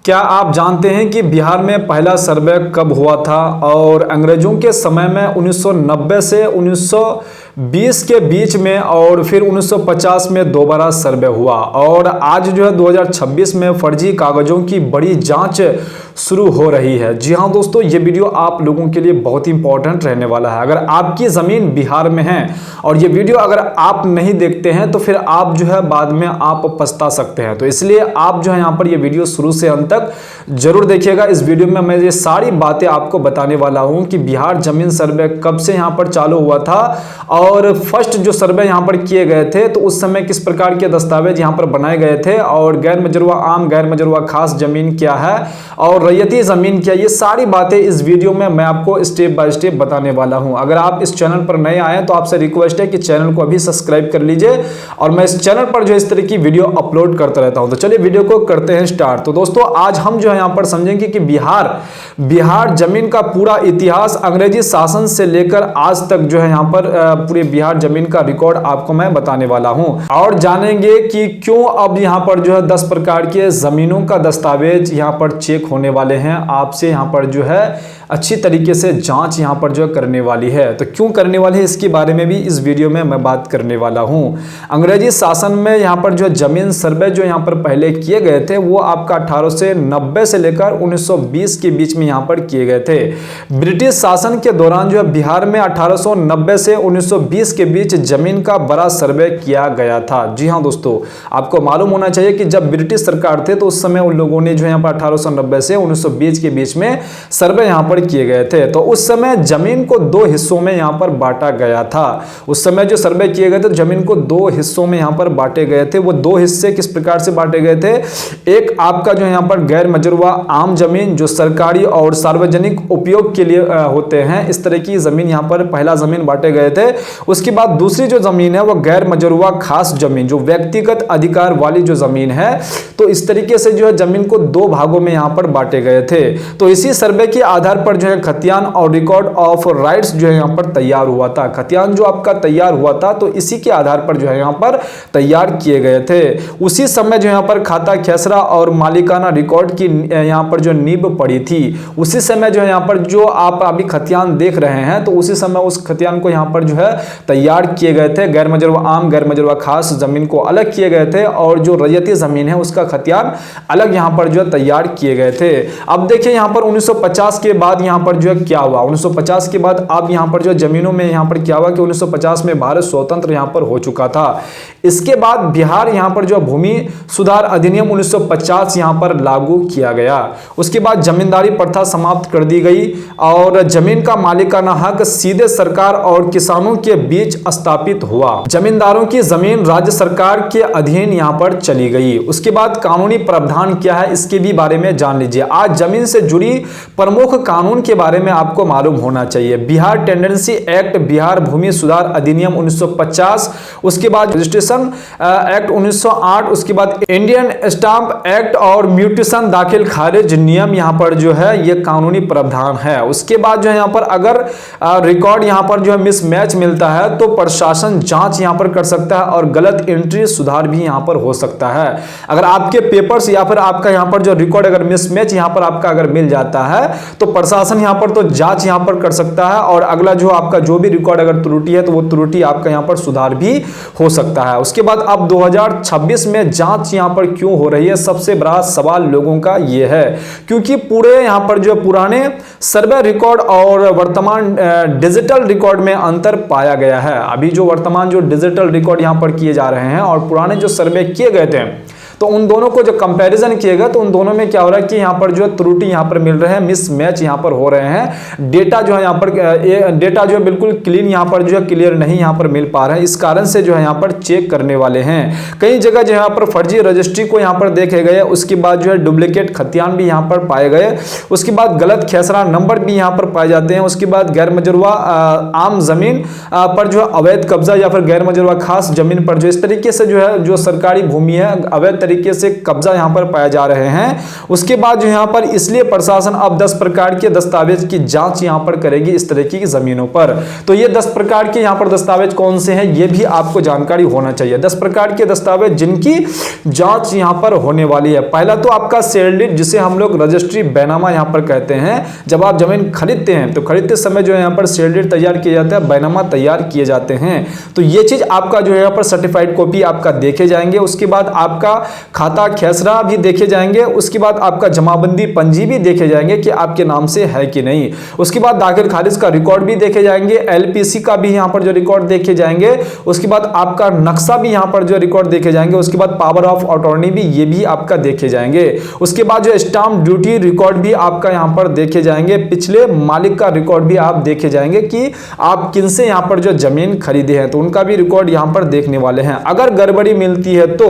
क्या आप जानते हैं कि बिहार में पहला सर्वे कब हुआ था? और अंग्रेजों के समय में 1990 से 1920 के बीच में, और फिर 1950 में दोबारा सर्वे हुआ। और आज जो है 2026 में फर्जी कागजों की बड़ी जांच शुरू हो रही है। जी हाँ दोस्तों, ये वीडियो आप लोगों के लिए बहुत ही इंपॉर्टेंट रहने वाला है। अगर आपकी ज़मीन बिहार में है और ये वीडियो अगर आप नहीं देखते हैं तो फिर आप जो है बाद में आप पछता सकते हैं। तो इसलिए आप जो है यहाँ पर ये वीडियो शुरू से अंत तक जरूर देखिएगा। इस वीडियो में मैं ये सारी बातें आपको बताने वाला हूँ कि बिहार जमीन सर्वे कब से यहाँ पर चालू हुआ था, और फर्स्ट जो सर्वे यहाँ पर किए गए थे तो उस समय किस प्रकार के दस्तावेज यहाँ पर बनाए गए थे, और गैर मजरूआ आम, गैर मजरूआ खास जमीन क्या है और रैयती जमीन क्या, ये सारी बातें इस वीडियो में मैं आपको स्टेप बाय स्टेप बताने वाला हूं। अगर आप इस चैनल पर नए आए तो आपसे रिक्वेस्ट है कि चैनल को अभी सब्सक्राइब कर लीजिए, और मैं इस चैनल पर जो इस तरह की वीडियो अपलोड करता रहता हूं। तो चलिए वीडियो को करते हैं स्टार्ट। तो दोस्तों आज हम जो है यहाँ पर समझेंगे कि बिहार जमीन का पूरा इतिहास अंग्रेजी शासन से लेकर आज तक जो है यहाँ पर पूरे बिहार जमीन का रिकॉर्ड आपको मैं बताने वाला हूं, और जानेंगे कि क्यों अब यहाँ पर जो है 10 प्रकार के जमीनों का दस्तावेज यहाँ पर चेक होने वाले हैं। आपसे यहाँ पर जो है अच्छी तरीके से जांच यहाँ पर जो करने वाली है। तो क्यों करने वाली है इसके बारे में भी इस वीडियो में मैं बात करने वाला हूँ। अंग्रेजी शासन में यहाँ पर जो जमीन सर्वे जो यहाँ पर पहले किए गए थे वो आपका 1890 से लेकर 1920 के बीच में यहाँ पर किए गए थे। ब्रिटिश शासन के दौरान जो है बिहार में 1890 से 1920 के बीच जमीन का बड़ा सर्वे किया गया था। जी हाँ दोस्तों, आपको मालूम होना चाहिए कि जब ब्रिटिश सरकार थे तो उस समय उन लोगों ने जो यहाँ पर 1890 से 1920 के बीच में सर्वे यहाँ पर किए गए थे। तो उस समय जमीन को दो हिस्सों में यहाँ पर बांटा गया था। उस समय जो सर्वे किए गए थे जमीन को दो हिस्सों में यहाँ पर बांटे गए थे। वो दो हिस्से किस प्रकार से बांटे गए थे? एक आपका जो यहाँ पर गैर मजरूआ आम जमीन जो सरकारी और सार्वजनिक उपयोग के लिए होते हैं, इस तरह की जमीन यहाँ पर पहला जमीन बांटे गए थे। उसके बाद दूसरी जो जमीन है वो गैर मजरूआ खास जमीन जो व्यक्तिगत अधिकार वाली जो जमीन है। तो इस तरीके से जो है जमीन को दो भागों में यहाँ पर बांटे गए थे। तो इसी सर्वे के आधार पर जो है खतियान और रिकॉर्ड ऑफ राइट्स जो है यहाँ पर तैयार हुआ था। खतियान जो आपका तैयार हुआ था तो इसी के आधार पर जो है यहाँ पर तैयार किए गए थे। उसी समय जो यहाँ पर खाता खेसरा और मालिकाना रिकॉर्ड की यहाँ पर जो नींव पड़ी थी, उसी समय जो है यहाँ पर जो आप अभी खतियान देख रहे हैं तो उसी समय उस खतियान को यहाँ पर जो है तैयार किए गए थे। गैर मजरूआ आम, गैर मजरूआ खास जमीन को अलग किए गए थे, और जो रैयती जमीन है उसका खतियान अलग यहाँ पर जो है तैयार किए गए थे। अब देखिए यहाँ पर 1950 के बाद यहाँ पर जो है क्या हुआ। 1950 के बाद अब यहाँ पर जो जमीनों में यहाँ पर क्या हुआ कि 1950 में भारत स्वतंत्र यहाँ पर हो चुका था। इसके बाद बिहार यहाँ पर जो भूमि सुधार अधिनियम 1950 यहाँ पर लागू किया गया। उसके बाद जमींदारी प्रथा समाप्त कर दी गई और जमीन का मालिकाना हक सीधे सरकार और किसानों के बीच स्थापित हुआ। जमींदारों की जमीन राज्य सरकार के अधीन यहाँ पर चली गई। उसके बाद कानूनी प्रावधान क्या है इसके भी बारे में जान लीजिए। आज जमीन से जुड़ी प्रमुख कानून के बारे में आपको मालूम होना चाहिए। बिहार टेंडेंसी एक्ट, बिहार भूमि सुधार अधिनियम 1950, उसके बाद रजिस्ट्रेशन एक्ट 1908, उसके बाद इंडियन स्टाम्प एक्ट और म्यूटेशन दाखिल खारिज नियम यहाँ पर जो है ये कानूनी प्रावधान है। उसके बाद जो है यहाँ पर अगर रिकॉर्ड यहाँ पर जो है मिसमैच मिलता है तो प्रशासन जांच यहाँ पर कर सकता है और गलत एंट्री सुधार भी यहाँ पर हो सकता है। अगर आपके पेपर्स या फिर आपका यहाँ पर जो रिकॉर्ड अगर मिसमैच यहाँ पर आपका अगर मिल जाता है तो प्रशासन यहाँ पर तो जांच यहाँ पर कर सकता है, और अगला जो आपका जो भी रिकॉर्ड अगर त्रुटि है तो वो त्रुटि आपका यहाँ पर सुधार भी हो सकता है। उसके बाद अब 2026 में जांच यहाँ पर क्यों हो रही है? सबसे बड़ा सवाल लोगों का ये है क्योंकि पूरे यहाँ पर जो पुराने सर्वे रिकॉर्ड और वर्तमान डिजिटल रिकॉर्ड में अंतर पाया गया है। अभी जो वर्तमान जो डिजिटल रिकॉर्ड यहाँ पर किए जा रहे हैं और पुराने जो सर्वे किए गए थे तो उन दोनों को जो कंपैरिजन किएगा तो उन दोनों में क्या हो रहा है कि यहाँ पर जो त्रुटि यहाँ पर मिल रहे हैं, मिसमैच यहाँ पर हो रहे हैं। डेटा जो है यहाँ पर डेटा जो है बिल्कुल क्लीन यहाँ पर जो है क्लियर नहीं यहाँ पर मिल पा रहा है। इस कारण से जो है यहाँ पर चेक करने वाले हैं। कई जगह जो यहाँ पर फर्जी रजिस्ट्री को यहाँ पर देखे गए। उसके बाद जो है डुप्लीकेट खतियान भी यहाँ पर पाए गए। उसके बाद गलत खेसरा नंबर भी यहाँ पर पाए जाते हैं। उसके बाद गैर मजरूआ आम जमीन पर जो अवैध कब्जा या फिर गैर मजरूआ खास जमीन पर जो इस तरीके से जो है जो सरकारी भूमि है अवैध तरीके से कब्जा यहाँ पर पाए जा रहे हैं। उसके बाद जो यहाँ पर इसलिए प्रशासन अब 10 प्रकार के दस्तावेज की जांच यहाँ पर करेगी इस तरह की जमीनों पर। तो ये 10 प्रकार के यहाँ पर दस्तावेज कौन से हैं ये भी आपको जानकारी होना चाहिए। 10 प्रकार के दस्तावेज जिनकी जांच यहाँ पर होने वाली है। पहला तो आपका सेल डीड, जिसे हम लोग रजिस्ट्री बैनामा यहाँ पर कहते हैं। जब आप जमीन खरीदते हैं तो खरीदते समय जो है यहाँ पर सेल डीड तैयार किया जाता है, बैनामा तैयार किए जाते हैं। तो ये चीज आपका जो है यहाँ पर सर्टिफाइड कॉपी आपका देखे जाएंगे। उसके बाद आपका खाता खेसरा भी देखे जाएंगे। उसके बाद आपका जमाबंदी पंजी भी देखे जाएंगे कि आपके नाम से है कि नहीं। उसके बाद दाखिल खारिज का रिकॉर्ड भी देखे जाएंगे, एलपीसी का भी यहाँ पर जो रिकॉर्ड देखे जाएंगे। उसके बाद आपका नक्शा भी यहाँ पर जो रिकॉर्ड देखे जाएंगे। उसके बाद पावर ऑफ अटॉर्नी भी ये भी आपका देखे जाएंगे। उसके बाद जो स्टाम्प ड्यूटी रिकॉर्ड भी आपका यहाँ पर देखे जाएंगे। पिछले मालिक का रिकॉर्ड भी आप देखे जाएंगे कि आप किनसे यहाँ पर जो जमीन खरीदे हैं तो उनका भी रिकॉर्ड यहाँ पर देखने वाले हैं। अगर गड़बड़ी मिलती है तो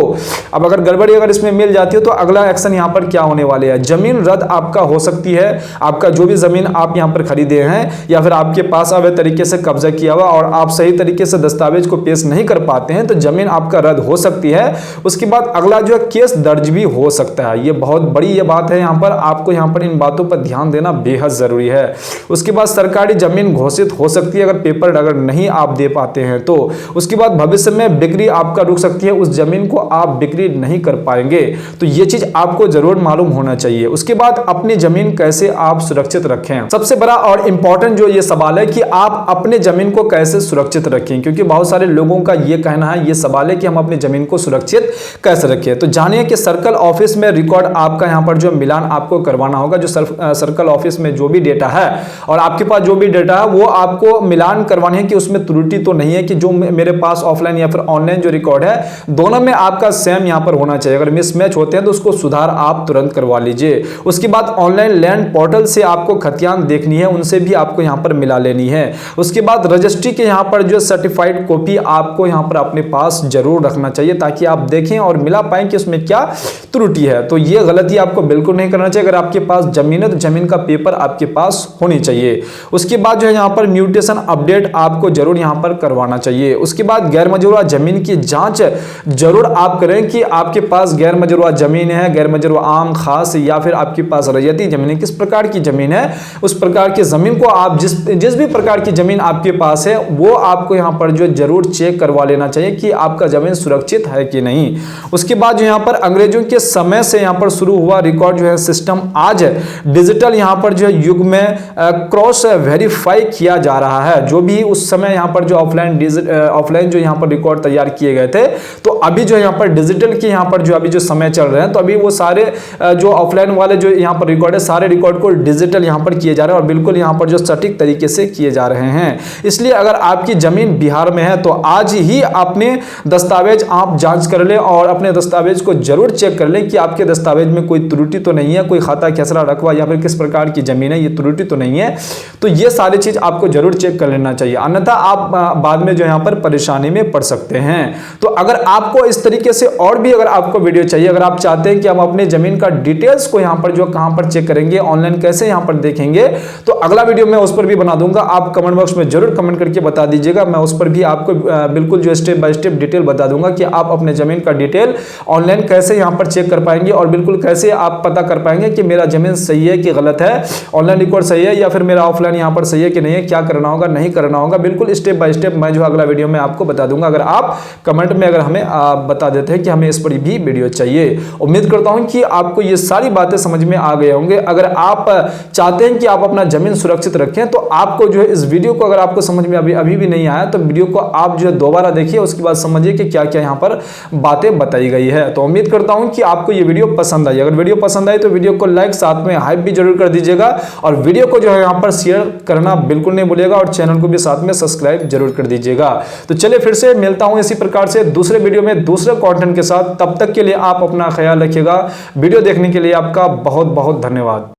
अब अगर गड़बड़ी अगर इसमें मिल जाती है तो अगला एक्शन यहाँ पर क्या होने वाले हैं, जमीन रद्द आपका हो सकती है। आपका जो भी जमीन आप यहाँ पर खरीदे हैं या फिर आपके पास अवैध तरीके से कब्जा किया हुआ और आप सही तरीके से दस्तावेज को पेश नहीं कर पाते हैं तो जमीन आपका रद्द हो सकती है। उसके बाद अगला जो है केस दर्ज भी हो सकता है। ये बहुत बड़ी ये बात है, यहाँ पर आपको यहाँ पर इन बातों पर ध्यान देना बेहद जरूरी है। उसके बाद सरकारी जमीन घोषित हो सकती है अगर पेपर अगर नहीं आप दे पाते हैं तो। उसके बाद भविष्य में बिक्री आपका रुक सकती है, उस जमीन को आप बिक्री नहीं कर पाएंगे। तो ये चीज आपको जरूर मालूम होना चाहिए। उसके बाद अपनी जमीन कैसे आप सुरक्षित रखें, सबसे बड़ा और इंपॉर्टेंट जो ये सवाल है कि आप अपने जमीन को कैसे सुरक्षित रखें, क्योंकि बहुत सारे लोगों का ये कहना है, ये सवाल है कि हम अपनी जमीन को सुरक्षित कैसे रखें। तो जानिए कि सर्कल ऑफिस में रिकॉर्ड आपका यहाँ पर जो मिलान आपको करवाना होगा। जो सर्कल ऑफिस में जो भी डेटा है और आपके पास जो भी डेटा है वो आपको मिलान करवाने हैं कि उसमें त्रुटि तो नहीं है, कि जो मेरे पास ऑफलाइन या फिर ऑनलाइन जो रिकॉर्ड है दोनों में आपका सेम यहाँ पर होना चाहिए। अगर मिसमैच होते हैं तो उसको सुधार आप तुरंत करवा लीजिए। उसके बाद ऑनलाइन लैंड पोर्टल से आपको खतियान देखनी है, उनसे भी आपको यहाँ पर मिला लेनी है। उसके बाद रजिस्ट्री के यहाँ पर जो सर्टिफाइड कॉपी आपको यहाँ पर अपने पास जरूर रखना चाहिए ताकि आप देखें और मिला पाएं कि उसमें क्या त्रुटि है। तो ये गलती आपको बिल्कुल नहीं करना चाहिए। अगर आपके पास जमीन है तो जमीन का पेपर आपके पास होनी चाहिए। उसके बाद जो है यहाँ पर म्यूटेशन अपडेट आपको जरूर यहाँ पर करवाना चाहिए। उसके बाद गैर मजरूआ जमीन की जांच जरूर आप करें कि आपके पास गैर मजरूआ जमीन है, गैर मजरूआ आम खास या फिर आपके पास रैयती जमीन है, किस प्रकार की जमीन है उस प्रकार की जमीन को आप जिस भी प्रकार की जमीन आपके पास है वो आपको यहाँ पर जो जरूर चेक करवा लेना चाहिए कि आपका जमीन सुरक्षित है कि नहीं। उसके बाद जो यहाँ पर अंग्रेजों के समय से यहाँ पर शुरू हुआ रिकॉर्ड जो है सिस्टम आज डिजिटल यहाँ पर जो है युग में क्रॉस वेरीफाई किया जा रहा है। जो भी उस समय यहाँ पर जो ऑफलाइन जो यहाँ पर रिकॉर्ड तैयार किए गए थे तो अभी जो यहाँ पर डिजिटल के यहाँ पर जो अभी जो समय चल रहे हैं तो अभी वो सारे जो ऑफलाइन वाले जो यहाँ पर रिकॉर्ड है सारे रिकॉर्ड को डिजिटल यहाँ पर किए जा रहे हैं और बिल्कुल यहाँ पर जो सटीक तरीके से किए जा रहे हैं। इसलिए अगर आपकी जमीन बिहार में है तो आज ही अपने दस्तावेज आप जांच कर लें और अपने दस्तावेज को जरूर चेक कर लें कि आपके दस्तावेज में कोई त्रुटि तो नहीं है, कोई खाता खेसरा रकबा या फिर किस प्रकार की जमीन है ये त्रुटि तो नहीं है। तो ये सारी चीज आपको जरूर चेक कर लेना चाहिए, अन्यथा आप बाद में जो यहाँ पर परेशानी में पड़ सकते हैं। तो अगर आपको इस तरीके से और भी अगर आपको वीडियो चाहिए, अगर आप चाहते हैं कि हम अपने जमीन का डिटेल्स को यहाँ पर जो कहां पर चेक करेंगे, ऑनलाइन कैसे यहाँ पर देखेंगे, तो अगला वीडियो मैं उस पर भी बना दूंगा। आप कमेंट बॉक्स में जरूर कमेंट करके बता दीजिएगा, मैं उस पर भी आपको बिल्कुल जो स्टेप बाय स्टेप डिटेल बता दूंगा कि आप अपने जमीन का डिटेल ऑनलाइन कैसे यहाँ पर चेक कर पाएंगे और बिल्कुल कैसे आप पता कर पाएंगे कि मेरा जमीन सही है कि गलत है, ऑनलाइन रिकॉर्ड सही है या फिर मेरा ऑफलाइन यहाँ पर सही है कि नहीं है, क्या करना होगा नहीं करना होगा, बिल्कुल स्टेप बाय स्टेप मैं जो अगला वीडियो में आपको बता दूंगा। अगर आप कमेंट में अगर हमें बता देते हैं कि हमें इस पर भी वीडियो चाहिए। उम्मीद करता हूं कि आपको ये सारी बातें समझ में आ गए होंगे। अगर आप चाहते हैं कि आप अपना जमीन सुरक्षित रखें तो आपको जो है इस वीडियो को अगर आपको समझ में अभी भी नहीं आया तो वीडियो को आप जो है दोबारा देखिए, उसके बाद समझिए कि क्या क्या यहाँ पर बातें बताई गई है। तो उम्मीद करता हूं कि आपको ये वीडियो पसंद आई। अगर वीडियो पसंद आई तो वीडियो को लाइक साथ में हाइप भी जरूर कर दीजिएगा और वीडियो को जो है यहाँ पर शेयर करना बिल्कुल नहीं भूलिएगा और चैनल को भी साथ में सब्सक्राइब जरूर कर दीजिएगा। तो चलिए फिर से मिलता हूं इसी प्रकार से दूसरे वीडियो में दूसरे कंटेंट के साथ। तब तक के लिए आप अपना ख्याल रखिएगा। वीडियो देखने के लिए आपका बहुत बहुत धन्यवाद।